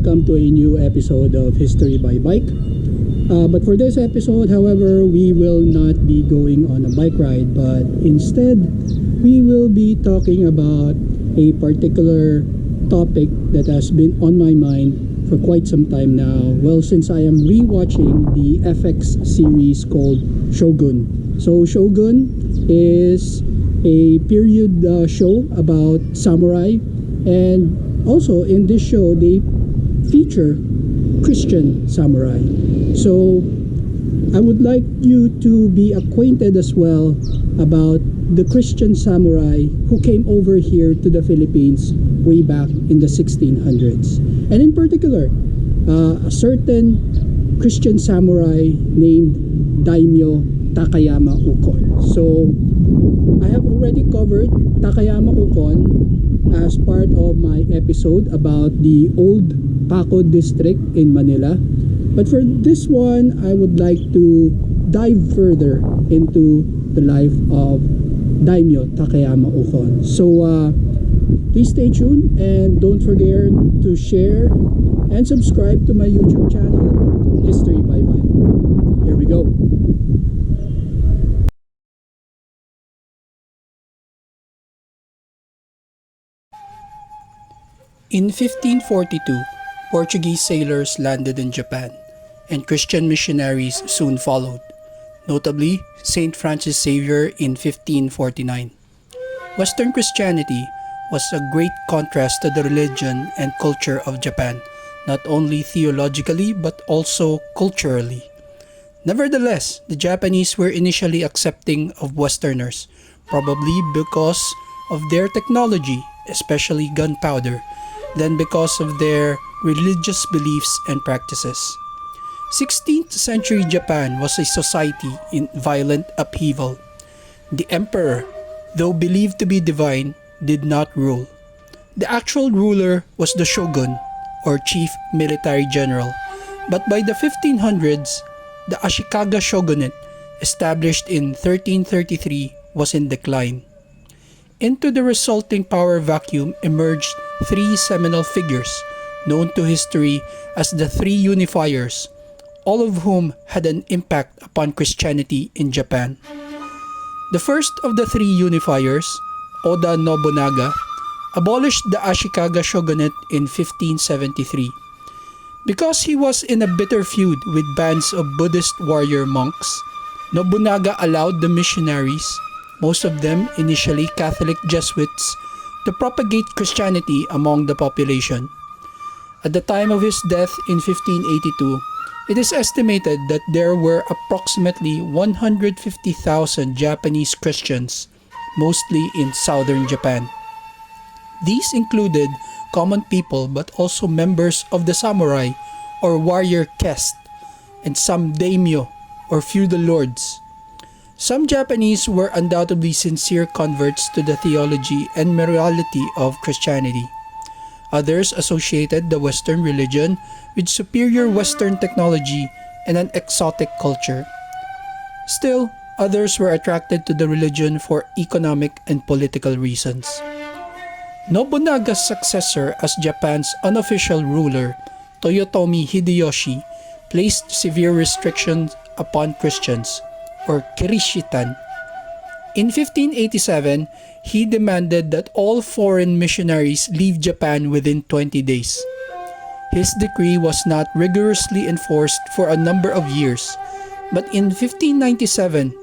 welcome to a new episode of History by Bike. But for this episode, however, we will not be going on a bike ride, but instead, we will be talking about a particular topic that has been on my mind for quite some time now. Well, since I am rewatching the FX series called Shogun. So Shogun is a period show about samurai, and also in this show they feature Christian samurai. So I would like you to be acquainted as well about the Christian samurai who came over here to the Philippines way back in the 1600s, and in particular a certain Christian samurai named Daimyo Takayama Ukon. So I have already covered Takayama Ukon as part of my episode about the old Paco district in Manila. But for this one, I would like to dive further into the life of Daimyo Takayama Ukon. So please stay tuned and don't forget to share and subscribe to my YouTube channel, History by Bike. Here we go. In 1542, Portuguese sailors landed in Japan, and Christian missionaries soon followed, notably Saint Francis Xavier in 1549. Western Christianity was a great contrast to the religion and culture of Japan, not only theologically but also culturally. Nevertheless, the Japanese were initially accepting of Westerners, probably because of their technology, especially gunpowder, than because of their religious beliefs and practices. 16th century Japan was a society in violent upheaval. The emperor, though believed to be divine, did not rule. The actual ruler was the shogun, or chief military general, but by the 1500s, the Ashikaga shogunate, established in 1333, was in decline. Into the resulting power vacuum emerged three seminal figures, known to history as the Three Unifiers, all of whom had an impact upon Christianity in Japan. The first of the Three Unifiers, Oda Nobunaga, abolished the Ashikaga shogunate in 1573. Because he was in a bitter feud with bands of Buddhist warrior monks, Nobunaga allowed the missionaries, most of them initially Catholic Jesuits, to propagate Christianity among the population. At the time of his death in 1582, it is estimated that there were approximately 150,000 Japanese Christians, mostly in southern Japan. These included common people but also members of the samurai or warrior caste, and some daimyo or feudal lords. Some Japanese were undoubtedly sincere converts to the theology and morality of Christianity. Others associated the Western religion with superior Western technology and an exotic culture. Still, others were attracted to the religion for economic and political reasons. Nobunaga's successor as Japan's unofficial ruler, Toyotomi Hideyoshi, placed severe restrictions upon Christians, or Kirishitan. In 1587, he demanded that all foreign missionaries leave Japan within 20 days. His decree was not rigorously enforced for a number of years, but in 1597,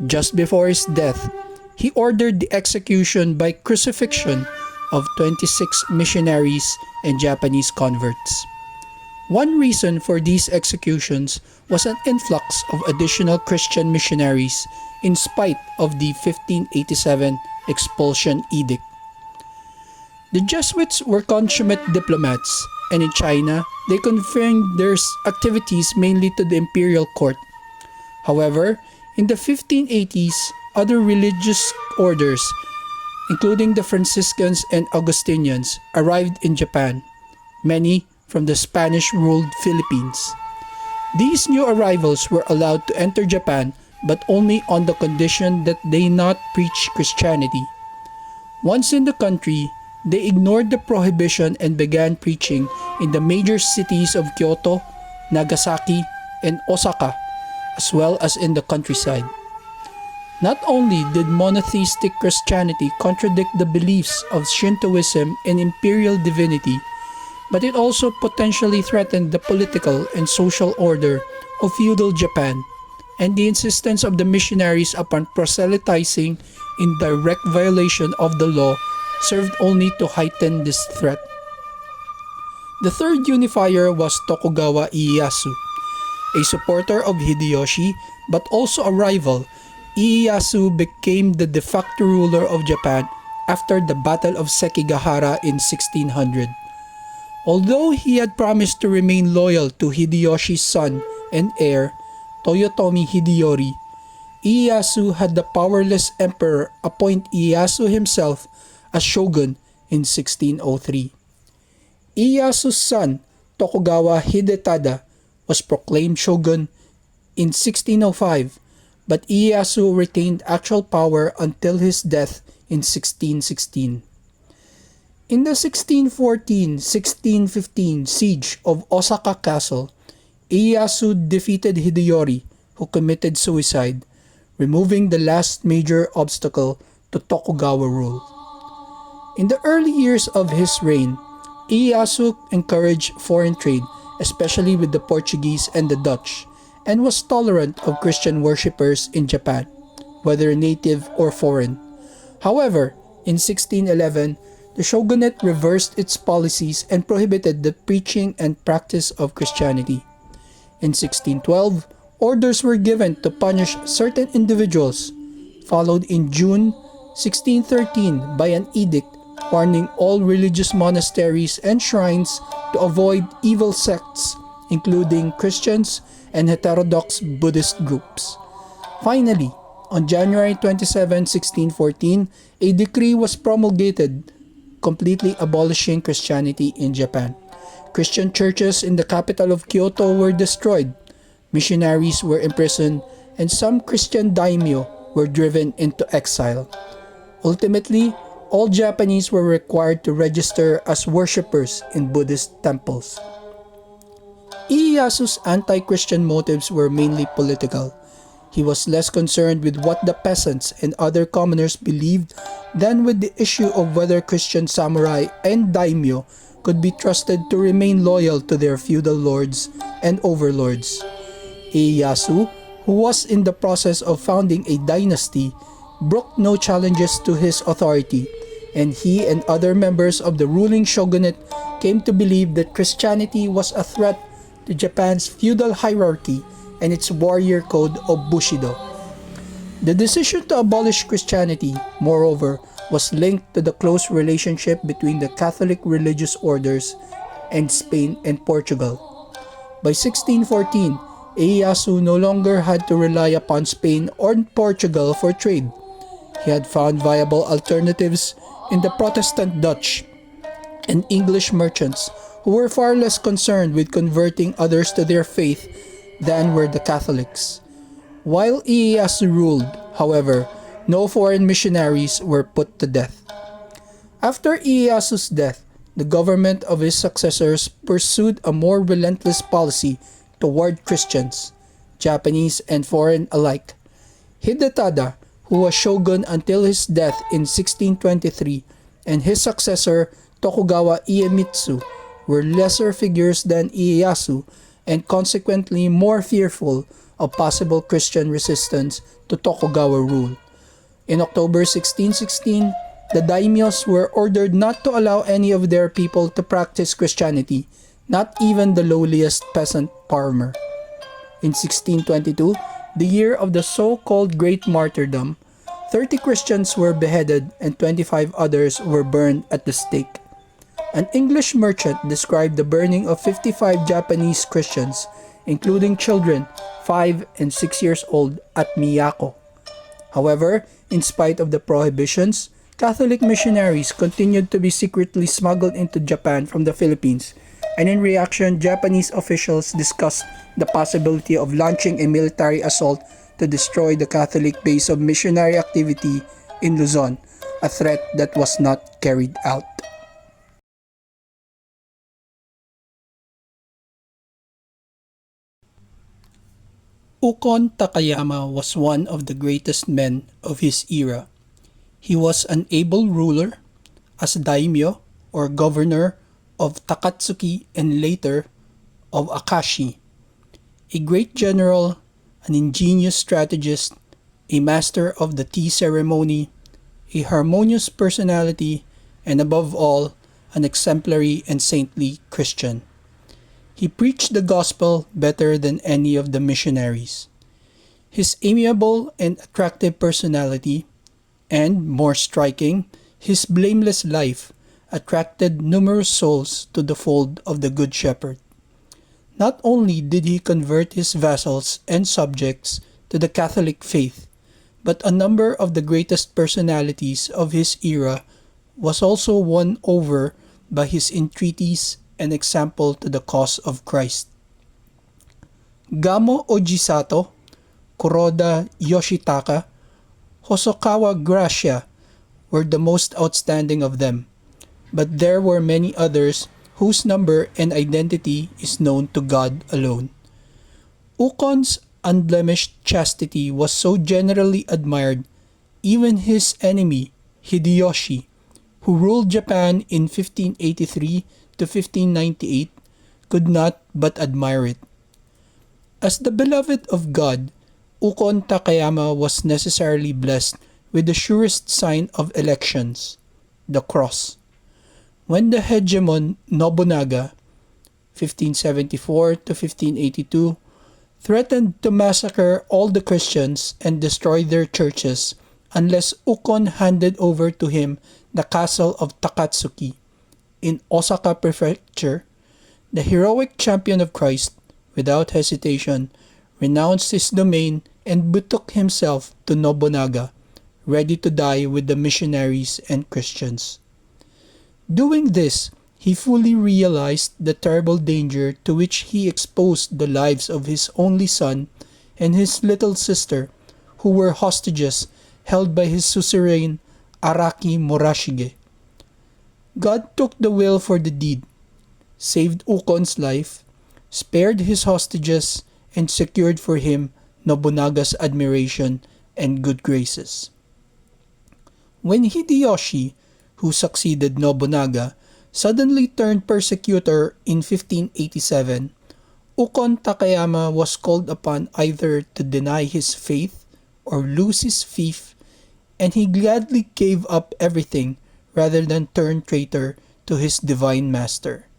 just before his death, he ordered the execution by crucifixion of 26 missionaries and Japanese converts. One reason for these executions was an influx of additional Christian missionaries in spite of the 1587 expulsion edict. The Jesuits were consummate diplomats, and in China, they confined their activities mainly to the imperial court. However, in the 1580s, other religious orders, including the Franciscans and Augustinians, arrived in Japan, many from the Spanish-ruled Philippines. These new arrivals were allowed to enter Japan, but only on the condition that they not preach Christianity. Once in the country, They ignored the prohibition and began preaching in the major cities of Kyoto, Nagasaki, and Osaka, as well as in the countryside. Not only did monotheistic Christianity contradict the beliefs of Shintoism and imperial divinity, but it also potentially threatened the political and social order of feudal Japan, and the insistence of the missionaries upon proselytizing in direct violation of the law served only to heighten this threat. The third unifier was Tokugawa Ieyasu. A supporter of Hideyoshi but also a rival, Ieyasu became the de facto ruler of Japan after the Battle of Sekigahara in 1600. Although he had promised to remain loyal to Hideyoshi's son and heir, Toyotomi Hideyori, Ieyasu had the powerless emperor appoint Ieyasu himself as shogun in 1603. Ieyasu's son, Tokugawa Hidetada, was proclaimed shogun in 1605, but Ieyasu retained actual power until his death in 1616. In the 1614-1615 siege of Osaka Castle, Ieyasu defeated Hideyori, who committed suicide, removing the last major obstacle to Tokugawa rule. In the early years of his reign, Ieyasu encouraged foreign trade, especially with the Portuguese and the Dutch, and was tolerant of Christian worshippers in Japan, whether native or foreign. However, in 1611, the shogunate reversed its policies and prohibited the preaching and practice of Christianity. In 1612, orders were given to punish certain individuals, followed in June 1613 by an edict warning all religious monasteries and shrines to avoid evil sects, including Christians and heterodox Buddhist groups. Finally, on January 27, 1614, a decree was promulgated completely abolishing Christianity in Japan. Christian churches in the capital of Kyoto were destroyed, missionaries were imprisoned, and some Christian daimyo were driven into exile. Ultimately, all Japanese were required to register as worshippers in Buddhist temples. Ieyasu's anti-Christian motives were mainly political. He was less concerned with what the peasants and other commoners believed than with the issue of whether Christian samurai and daimyo could be trusted to remain loyal to their feudal lords and overlords. Ieyasu, who was in the process of founding a dynasty, brooked no challenges to his authority, and he and other members of the ruling shogunate came to believe that Christianity was a threat to Japan's feudal hierarchy and its warrior code of Bushido. The decision to abolish Christianity, moreover, was linked to the close relationship between the Catholic religious orders and Spain and Portugal. By 1614, Ieyasu no longer had to rely upon Spain or Portugal for trade. He had found viable alternatives in the Protestant Dutch and English merchants who were far less concerned with converting others to their faith than were the Catholics. While Ieyasu ruled, however, no foreign missionaries were put to death. After Ieyasu's death, the government of his successors pursued a more relentless policy toward Christians, Japanese and foreign alike. Hidetada, who was shogun until his death in 1623, and his successor Tokugawa Iemitsu were lesser figures than Ieyasu and consequently more fearful of possible Christian resistance to Tokugawa rule. In October 1616, the daimyos were ordered not to allow any of their people to practice Christianity, not even the lowliest peasant farmer. In 1622, the year of the so-called Great Martyrdom, 30 Christians were beheaded and 25 others were burned at the stake. An English merchant described the burning of 55 Japanese Christians, including children 5 and 6 years old, at Miyako. However, in spite of the prohibitions, Catholic missionaries continued to be secretly smuggled into Japan from the Philippines, and in reaction, Japanese officials discussed the possibility of launching a military assault to destroy the Catholic base of missionary activity in Luzon, a threat that was not carried out. Ukon Takayama was one of the greatest men of his era. He was an able ruler, as daimyo or governor of Takatsuki and later of Akashi, a great general, an ingenious strategist, a master of the tea ceremony, a harmonious personality, and above all, an exemplary and saintly Christian. He preached the gospel better than any of the missionaries. His amiable and attractive personality, and, more striking, his blameless life attracted numerous souls to the fold of the Good Shepherd. Not only did he convert his vassals and subjects to the Catholic faith, but a number of the greatest personalities of his era was also won over by his entreaties and example to the cause of Christ. Gamo Ojisato, Kuroda Yoshitaka, Hosokawa Gracia were the most outstanding of them, but there were many others whose number and identity is known to God alone. Ukon's unblemished chastity was so generally admired, even his enemy, Hideyoshi, who ruled Japan in 1583 to 1598, could not but admire it. As the beloved of God, Ukon Takayama was necessarily blessed with the surest sign of elections, the cross. When the hegemon Nobunaga, 1574 to 1582, threatened to massacre all the Christians and destroy their churches unless Ukon handed over to him the castle of Takatsuki in Osaka Prefecture, the heroic champion of Christ, without hesitation, renounced his domain and betook himself to Nobunaga, ready to die with the missionaries and Christians. Doing this, he fully realized the terrible danger to which he exposed the lives of his only son and his little sister, who were hostages held by his suzerain Araki Murashige. God took the will for the deed, saved Ukon's life, spared his hostages, and secured for him Nobunaga's admiration and good graces. When Hideyoshi, who succeeded Nobunaga, suddenly turned persecutor in 1587, Ukon Takayama was called upon either to deny his faith or lose his fief, and he gladly gave up everything rather than turn traitor to his divine master.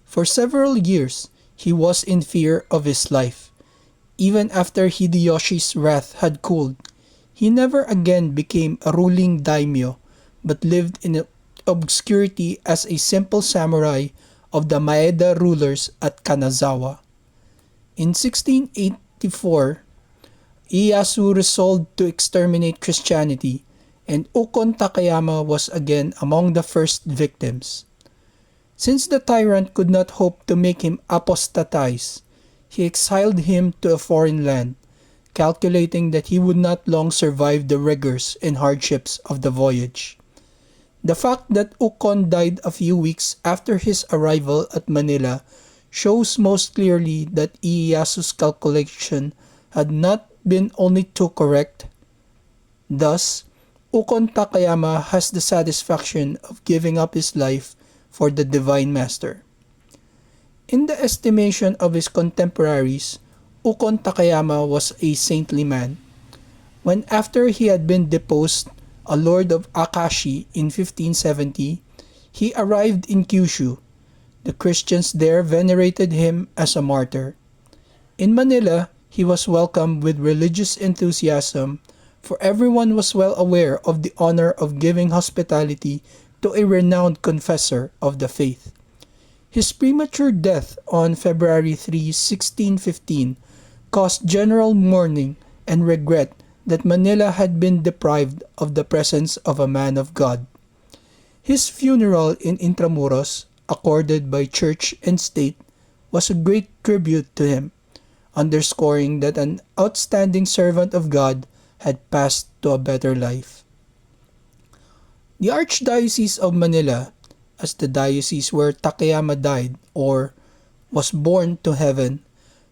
For several years, he was in fear of his life. Even after Hideyoshi's wrath had cooled, he never again became a ruling daimyo, but lived in obscurity as a simple samurai of the Maeda rulers at Kanazawa. In 1684, Ieyasu resolved to exterminate Christianity, and Ukon Takayama was again among the first victims. Since the tyrant could not hope to make him apostatize, he exiled him to a foreign land, calculating that he would not long survive the rigors and hardships of the voyage. The fact that Ukon died a few weeks after his arrival at Manila shows most clearly that Ieyasu's calculation had not been only too correct. Thus, Ukon Takayama has the satisfaction of giving up his life for the Divine Master. In the estimation of his contemporaries, Ukon Takayama was a saintly man. When after he had been deposed a lord of Akashi in 1570, he arrived in Kyushu. The Christians there venerated him as a martyr. In Manila, he was welcomed with religious enthusiasm, for everyone was well aware of the honor of giving hospitality to a renowned confessor of the faith. His premature death on February 3, 1615, caused general mourning and regret that Manila had been deprived of the presence of a man of God. His funeral in Intramuros, accorded by church and state, was a great tribute to him, underscoring that an outstanding servant of God had passed to a better life. The Archdiocese of Manila, as the diocese where Takayama died or was born to heaven,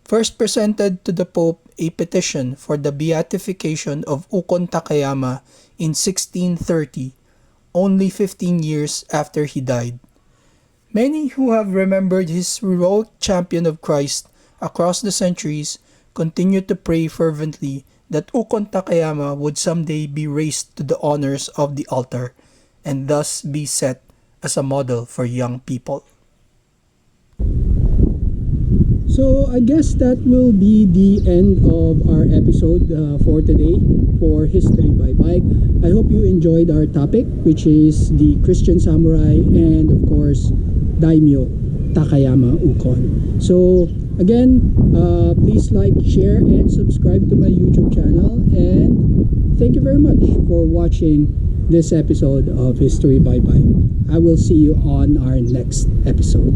first presented to the Pope a petition for the beatification of Ukon Takayama in 1630, only 15 years after he died. Many who have remembered his heroic champion of Christ across the centuries continue to pray fervently that Ukon Takayama would someday be raised to the honors of the altar and thus be set as a model for young people. So I guess that will be the end of our episode for today for History by Bike. I hope you enjoyed our topic, which is the Christian samurai and of course Daimyo Takayama Ukon. So again, please like, share, and subscribe to my YouTube channel, and thank you very much for watching this episode of History by Bike. I will see you on our next episode.